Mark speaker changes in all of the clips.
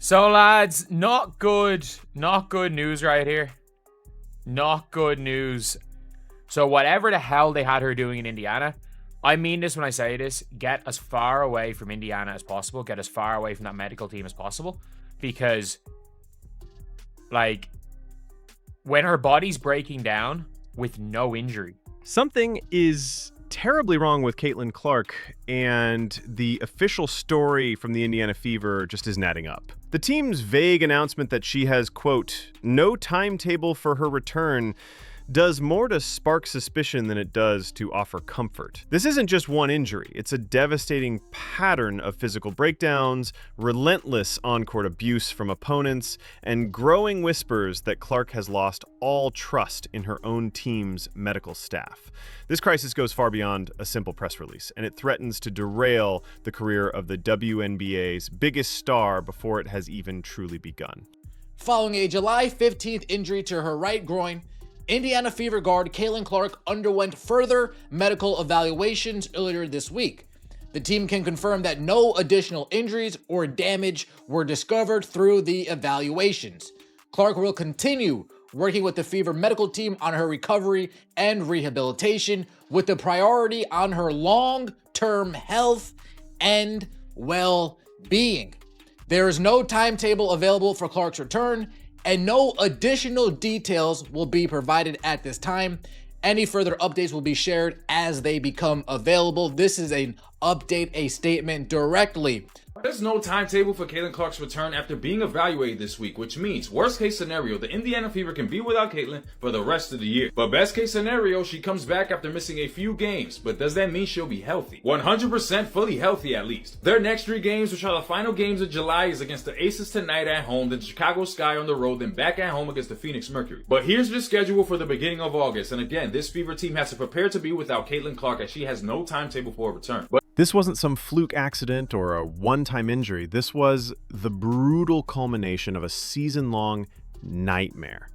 Speaker 1: So, lads, not good news right here. Not good news. So, whatever the hell they had her doing in Indiana, I mean this when I say this, get as far away from Indiana as possible. Get as far away from that medical team as possible. Because, like, when her body's breaking down with no injury.
Speaker 2: Something is terribly wrong with Caitlin Clark, and the official story from the Indiana Fever just isn't adding up. The team's vague announcement that she has, quote, no timetable for her return does more to spark suspicion than it does to offer comfort. This isn't just one injury. It's a devastating pattern of physical breakdowns, relentless on-court abuse from opponents, and growing whispers that Clark has lost all trust in her own team's medical staff. This crisis goes far beyond a simple press release, and it threatens to derail the career of the WNBA's biggest star before it has even truly begun.
Speaker 3: Following a July 15th injury to her right groin, Indiana Fever guard Caitlin Clark underwent further medical evaluations earlier this week. The team can confirm that no additional injuries or damage were discovered through the evaluations. Clark will continue working with the Fever medical team on her recovery and rehabilitation, with the priority on her long-term health and well-being. There is no timetable available for Clark's return, and no additional details will be provided at this time. Any further updates will be shared as they become available. This is an update, a statement directly.
Speaker 4: There's no timetable for Caitlin Clark's return after being evaluated this week, which means worst case scenario, the Indiana Fever can be without Caitlin for the rest of the year. But best case scenario, she comes back after missing a few games. But does that mean she'll be healthy? 100% fully healthy at least. Their next 3 games, which are the final games of July, is against the Aces tonight at home, then Chicago Sky on the road, then back at home against the Phoenix Mercury. But here's the schedule for the beginning of August. And again, this Fever team has to prepare to be without Caitlin Clark, as she has no timetable for a return.
Speaker 2: This wasn't some fluke accident or a one-time injury. This was the brutal culmination of a season-long nightmare.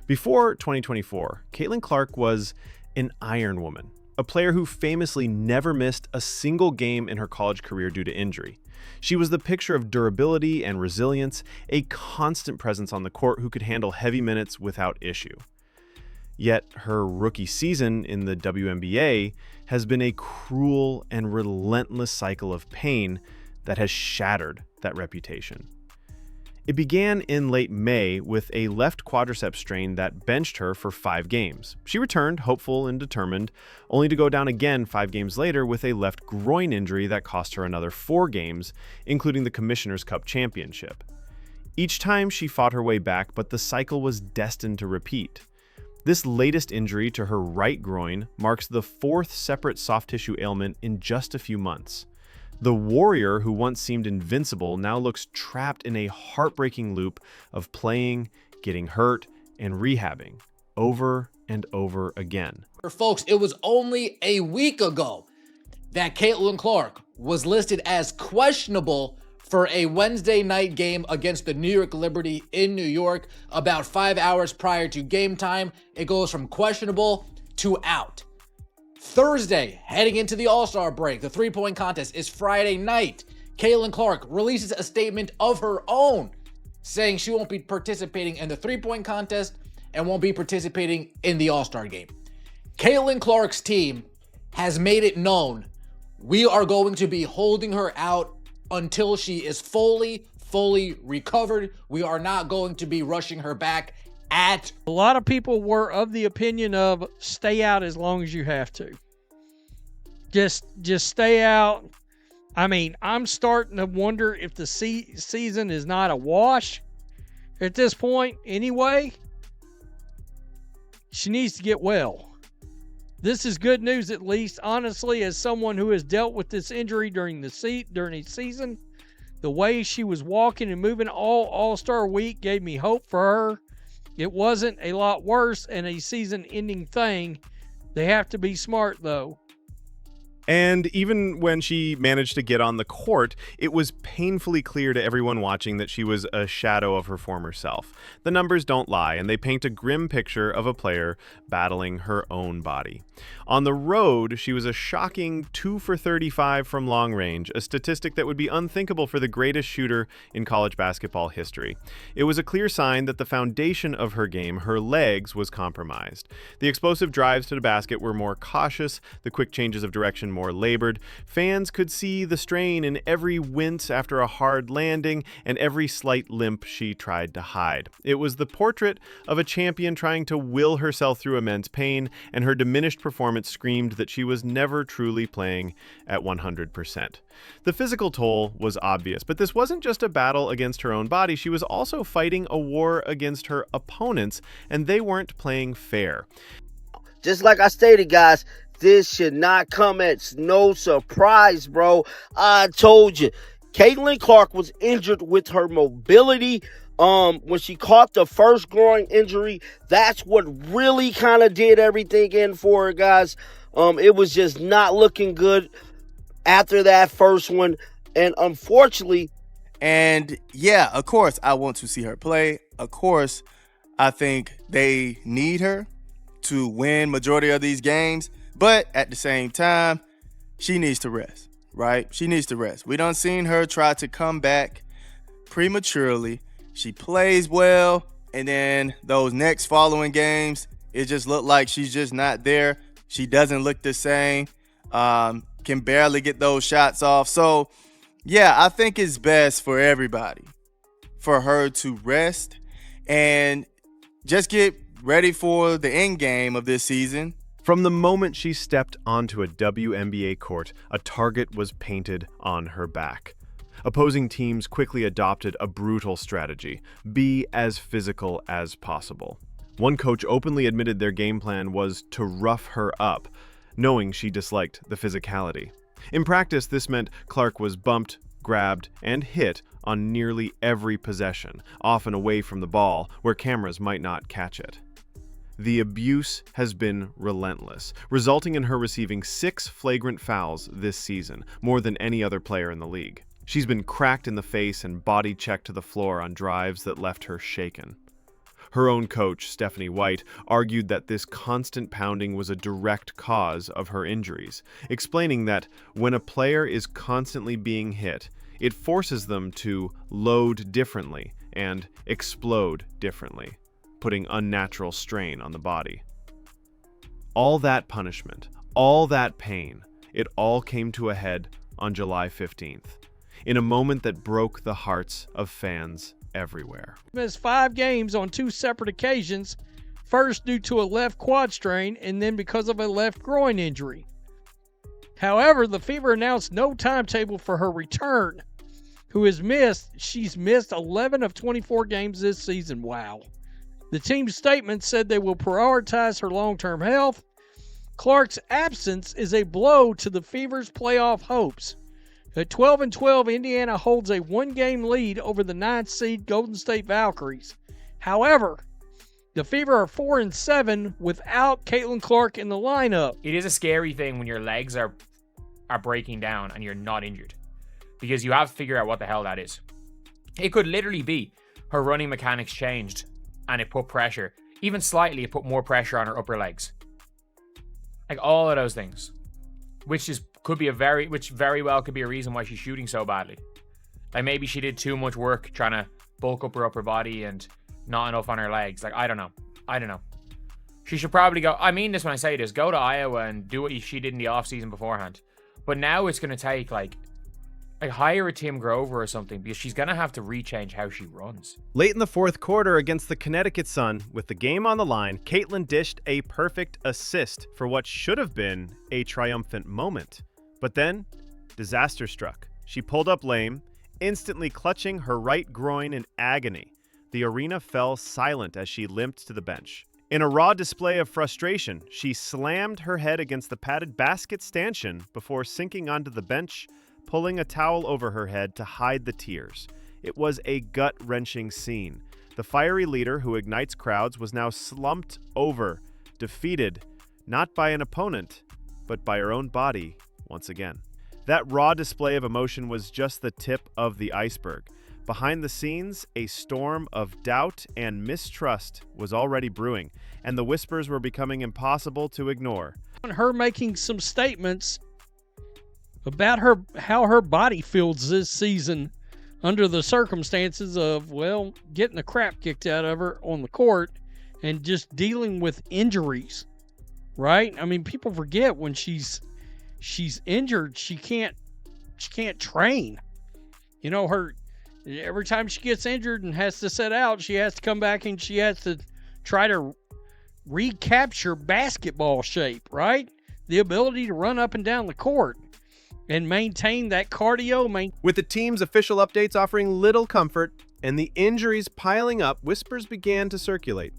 Speaker 2: Before 2024, Caitlin Clark was an Iron Woman, a player who famously never missed a single game in her college career due to injury. She was the picture of durability and resilience, a constant presence on the court who could handle heavy minutes without issue. Yet her rookie season in the WNBA has been a cruel and relentless cycle of pain that has shattered that reputation. It began in late May with a left quadricep strain that benched her for 5 games. She returned, hopeful and determined, only to go down again 5 games later with a left groin injury that cost her another 4 games, including the Commissioner's Cup Championship. Each time she fought her way back, but the cycle was destined to repeat. This latest injury to her right groin marks the 4th separate soft tissue ailment in just a few months. The warrior who once seemed invincible now looks trapped in a heartbreaking loop of playing, getting hurt, and rehabbing over and over again.
Speaker 3: Folks, it was only a week ago that Caitlin Clark was listed as questionable for a Wednesday night game against the New York Liberty in New York. About 5 hours prior to game time, it goes from questionable to out. Thursday, heading into the All-Star break, the three-point contest is Friday night. Caitlin Clark releases a statement of her own saying she won't be participating in the three-point contest and won't be participating in the All-Star game. Caitlin Clark's team has made it known we are going to be holding her out until she is fully recovered. We are not going to be rushing her back at.
Speaker 5: A lot of people were of the opinion of stay out as long as you have to. Just stay out. I mean, I'm starting to wonder if the season is not a wash at this point anyway. She needs to get well. This is good news, at least. Honestly, as someone who has dealt with this injury during the season, the way she was walking and moving all-All-Star week gave me hope for her. It wasn't a lot worse and a season-ending thing. They have to be smart, though.
Speaker 2: And even when she managed to get on the court, it was painfully clear to everyone watching that she was a shadow of her former self. The numbers don't lie, and they paint a grim picture of a player battling her own body. On the road, she was a shocking 2 for 35 from long range, a statistic that would be unthinkable for the greatest shooter in college basketball history. It was a clear sign that the foundation of her game, her legs, was compromised. The explosive drives to the basket were more cautious, the quick changes of direction more labored. Fans could see the strain in every wince after a hard landing and every slight limp she tried to hide. It was the portrait of a champion trying to will herself through immense pain, and her diminished performance screamed that she was never truly playing at 100%. The physical toll was obvious, but this wasn't just a battle against her own body. She was also fighting a war against her opponents, and they weren't playing fair.
Speaker 6: Just like I stated, guys, this should not come as no surprise, bro. I told you. Caitlin Clark was injured with her mobility. When she caught the first groin injury, that's what really kind of did everything in for her, guys. It was just not looking good after that first one. And unfortunately...
Speaker 7: And yeah, of course, I want to see her play. Of course, I think they need her to win majority of these games. But at the same time, she needs to rest, right? She needs to rest. We done seen her try to come back prematurely. She plays well, and then those next following games, it just looked like she's just not there. She doesn't look the same, can barely get those shots off. So, yeah, I think it's best for everybody for her to rest and just get ready for the end game of this season.
Speaker 2: From the moment she stepped onto a WNBA court, a target was painted on her back. Opposing teams quickly adopted a brutal strategy: be as physical as possible. One coach openly admitted their game plan was to rough her up, knowing she disliked the physicality. In practice, this meant Clark was bumped, grabbed, and hit on nearly every possession, often away from the ball, where cameras might not catch it. The abuse has been relentless, resulting in her receiving 6 flagrant fouls this season, more than any other player in the league. She's been cracked in the face and body checked to the floor on drives that left her shaken. Her own coach, Stephanie White, argued that this constant pounding was a direct cause of her injuries, explaining that when a player is constantly being hit, it forces them to load differently and explode differently, putting unnatural strain on the body. All that punishment, all that pain, it all came to a head on July 15th, in a moment that broke the hearts of fans everywhere.
Speaker 5: Missed 5 games on 2 separate occasions, first due to a left quad strain and then because of a left groin injury. However, the Fever announced no timetable for her return. She's missed 11 of 24 games this season. Wow. The team's statement said they will prioritize her long-term health. Clark's absence is a blow to the Fever's playoff hopes. At 12-12, Indiana holds a 1-game lead over the 9th seed Golden State Valkyries. However, the Fever are 4-7 without Caitlin Clark in the lineup.
Speaker 1: It is a scary thing when your legs are breaking down and you're not injured, because you have to figure out what the hell that is. It could literally be her running mechanics changed and it put pressure, even slightly, it put more pressure on her upper legs. Like all of those things, which very well could be a reason why she's shooting so badly. Like maybe she did too much work trying to bulk up her upper body and not enough on her legs. Like, I don't know. She should probably go, I mean this when I say this, go to Iowa and do what she did in the offseason beforehand. But now it's going to take like hire a Tim Grover or something, because she's going to have to rechange how she runs.
Speaker 2: Late in the fourth quarter against the Connecticut Sun, with the game on the line, Caitlin dished a perfect assist for what should have been a triumphant moment. But then, disaster struck. She pulled up lame, instantly clutching her right groin in agony. The arena fell silent as she limped to the bench. In a raw display of frustration, she slammed her head against the padded basket stanchion before sinking onto the bench, pulling a towel over her head to hide the tears. It was a gut-wrenching scene. The fiery leader who ignites crowds was now slumped over, defeated, not by an opponent, but by her own body once again. That raw display of emotion was just the tip of the iceberg. Behind the scenes, a storm of doubt and mistrust was already brewing, and the whispers were becoming impossible to ignore.
Speaker 5: Her making some statements about how her body feels this season under the circumstances of, well, getting the crap kicked out of her on the court and just dealing with injuries, right? I mean, people forget when she's injured, she can't train. You know, every time she gets injured and has to sit out, she has to come back and she has to try to recapture basketball shape, right? The ability to run up and down the court and maintain that cardio.
Speaker 2: With the team's official updates offering little comfort and the injuries piling up, whispers began to circulate.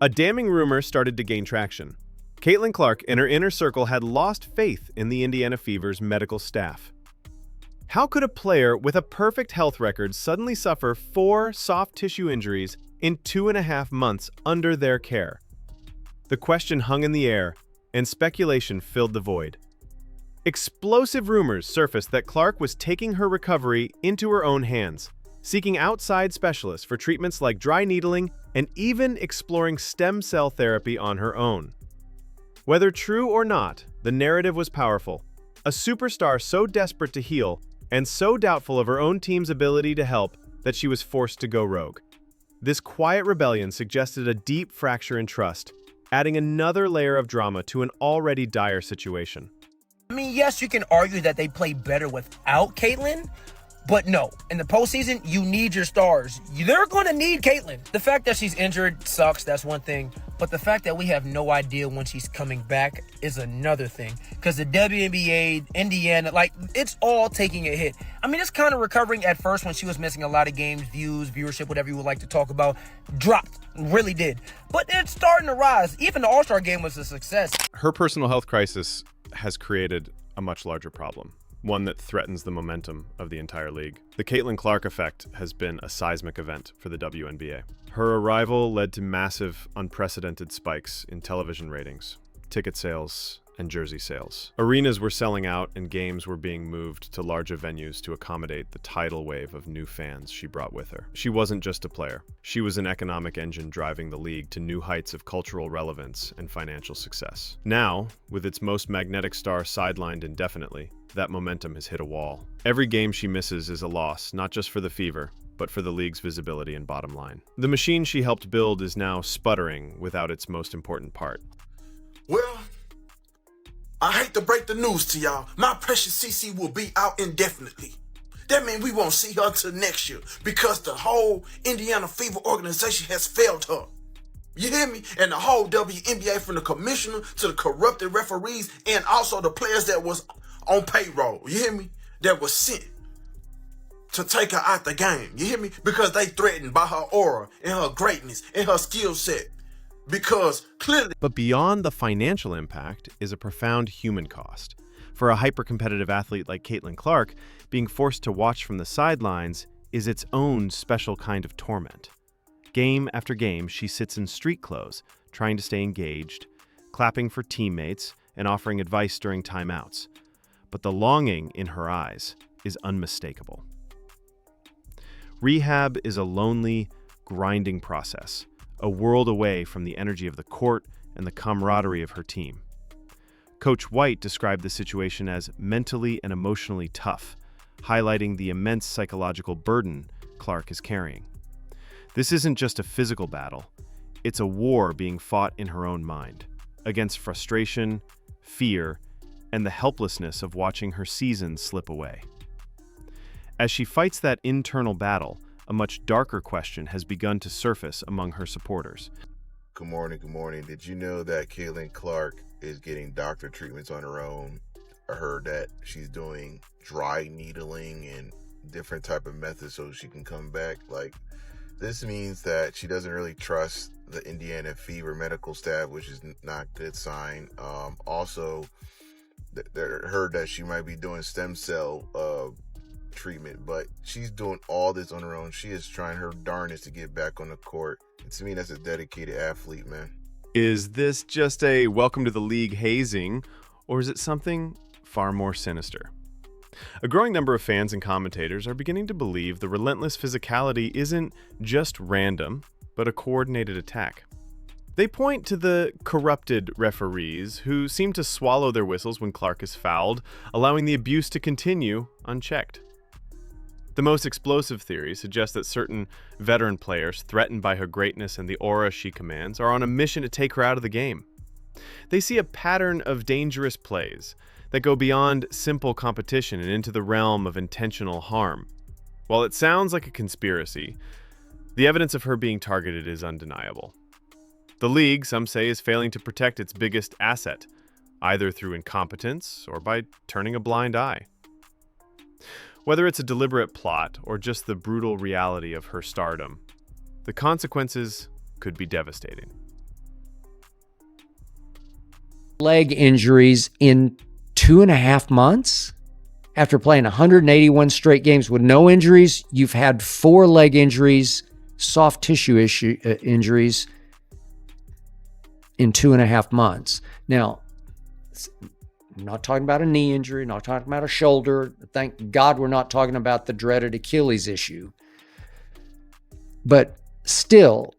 Speaker 2: A damning rumor started to gain traction. Caitlin Clark and her inner circle had lost faith in the Indiana Fever's medical staff. How could a player with a perfect health record suddenly suffer 4 soft tissue injuries in 2.5 months under their care? The question hung in the air, and speculation filled the void. Explosive rumors surfaced that Clark was taking her recovery into her own hands, seeking outside specialists for treatments like dry needling and even exploring stem cell therapy on her own. Whether true or not, the narrative was powerful. A superstar so desperate to heal and so doubtful of her own team's ability to help that she was forced to go rogue. This quiet rebellion suggested a deep fracture in trust, adding another layer of drama to an already dire situation.
Speaker 8: I mean, yes, you can argue that they play better without Caitlin, but no, in the postseason, you need your stars. They're going to need Caitlin. The fact that she's injured sucks, that's one thing, but the fact that we have no idea when she's coming back is another thing, because the WNBA, Indiana, it's all taking a hit. I mean, it's kind of recovering at first when she was missing a lot of games, viewership, whatever you would like to talk about, dropped, really did. But it's starting to rise. Even the All-Star game was a success.
Speaker 2: Her personal health crisis has created a much larger problem, one that threatens the momentum of the entire league. The Caitlin Clark effect has been a seismic event for the WNBA. Her arrival led to massive, unprecedented spikes in television ratings, ticket sales, and jersey sales. Arenas were selling out and games were being moved to larger venues to accommodate the tidal wave of new fans she brought with her. She wasn't just a player. She was an economic engine driving the league to new heights of cultural relevance and financial success. Now, with its most magnetic star sidelined indefinitely, that momentum has hit a wall. Every game she misses is a loss, not just for the Fever, but for the league's visibility and bottom line. The machine she helped build is now sputtering without its most important part.
Speaker 9: Well, I hate to break the news to y'all. My precious CC will be out indefinitely. That means we won't see her till next year because the whole Indiana Fever organization has failed her. You hear me? And the whole WNBA, from the commissioner to the corrupted referees and also the players that was on payroll. You hear me? That was sent to take her out the game. You hear me? Because they threatened by her aura and her greatness and her skill set. Because clearly...
Speaker 2: But beyond the financial impact is a profound human cost. For a hyper-competitive athlete like Caitlin Clark, being forced to watch from the sidelines is its own special kind of torment. Game after game, she sits in street clothes, trying to stay engaged, clapping for teammates, and offering advice during timeouts. But the longing in her eyes is unmistakable. Rehab is a lonely, grinding process, a world away from the energy of the court and the camaraderie of her team. Coach White described the situation as mentally and emotionally tough, highlighting the immense psychological burden Clark is carrying. This isn't just a physical battle, it's a war being fought in her own mind, against frustration, fear, and the helplessness of watching her season slip away. As she fights that internal battle, a much darker question has begun to surface among her supporters.
Speaker 10: Good morning, good morning. Did you know that Caitlin Clark is getting doctor treatments on her own? I heard that she's doing dry needling and different type of methods so she can come back. This means that she doesn't really trust the Indiana Fever medical staff, which is not a good sign. Also, heard that she might be doing stem cell treatment, but she's doing all this on her own. She is trying her darndest to get back on the court. And to me, that's a dedicated athlete, man.
Speaker 2: Is this just a welcome to the league hazing, or is it something far more sinister. A growing number of fans and commentators are beginning to believe the relentless physicality isn't just random, but a coordinated attack. They point to the corrupted referees who seem to swallow their whistles when Clark is fouled, allowing the abuse to continue unchecked. The most explosive theory suggests that certain veteran players, threatened by her greatness and the aura she commands, are on a mission to take her out of the game. They see a pattern of dangerous plays that go beyond simple competition and into the realm of intentional harm. While it sounds like a conspiracy, the evidence of her being targeted is undeniable. The league, some say, is failing to protect its biggest asset, either through incompetence or by turning a blind eye. Whether it's a deliberate plot or just the brutal reality of her stardom, the consequences could be devastating.
Speaker 11: Leg injuries in 2.5 months? After playing 181 straight games with no injuries, you've had 4 leg injuries, soft tissue injuries in 2.5 months. Now, I'm not talking about a knee injury, not talking about a shoulder. Thank God we're not talking about the dreaded Achilles issue. But still,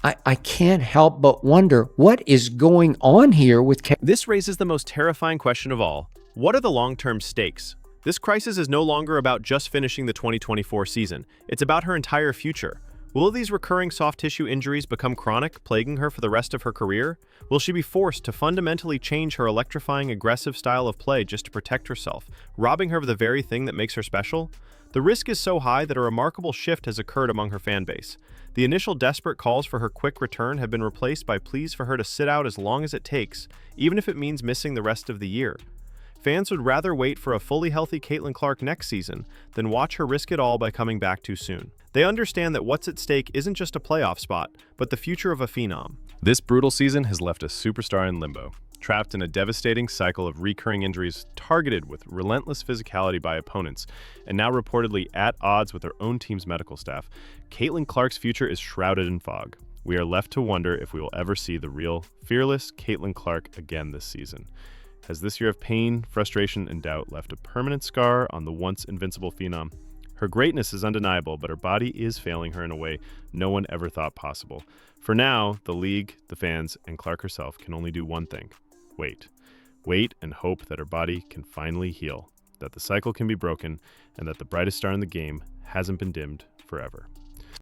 Speaker 11: I can't help but wonder what is going on here with
Speaker 2: This raises the most terrifying question of all. What are the long-term stakes? This crisis is no longer about just finishing the 2024 season. It's about her entire future. Will these recurring soft tissue injuries become chronic, plaguing her for the rest of her career? Will she be forced to fundamentally change her electrifying, aggressive style of play just to protect herself, robbing her of the very thing that makes her special? The risk is so high that a remarkable shift has occurred among her fan base. The initial desperate calls for her quick return have been replaced by pleas for her to sit out as long as it takes, even if it means missing the rest of the year. Fans would rather wait for a fully healthy Caitlin Clark next season than watch her risk it all by coming back too soon. They understand that what's at stake isn't just a playoff spot, but the future of a phenom. This brutal season has left a superstar in limbo, trapped in a devastating cycle of recurring injuries targeted with relentless physicality by opponents, and now reportedly at odds with her own team's medical staff. Caitlin Clark's future is shrouded in fog. We are left to wonder if we will ever see the real, fearless Caitlin Clark again this season. Has this year of pain, frustration, and doubt left a permanent scar on the once invincible phenom? Her greatness is undeniable, but her body is failing her in a way no one ever thought possible. For now, the league, the fans, and Clark herself can only do one thing: wait. Wait and hope that her body can finally heal, that the cycle can be broken, and that the brightest star in the game hasn't been dimmed forever.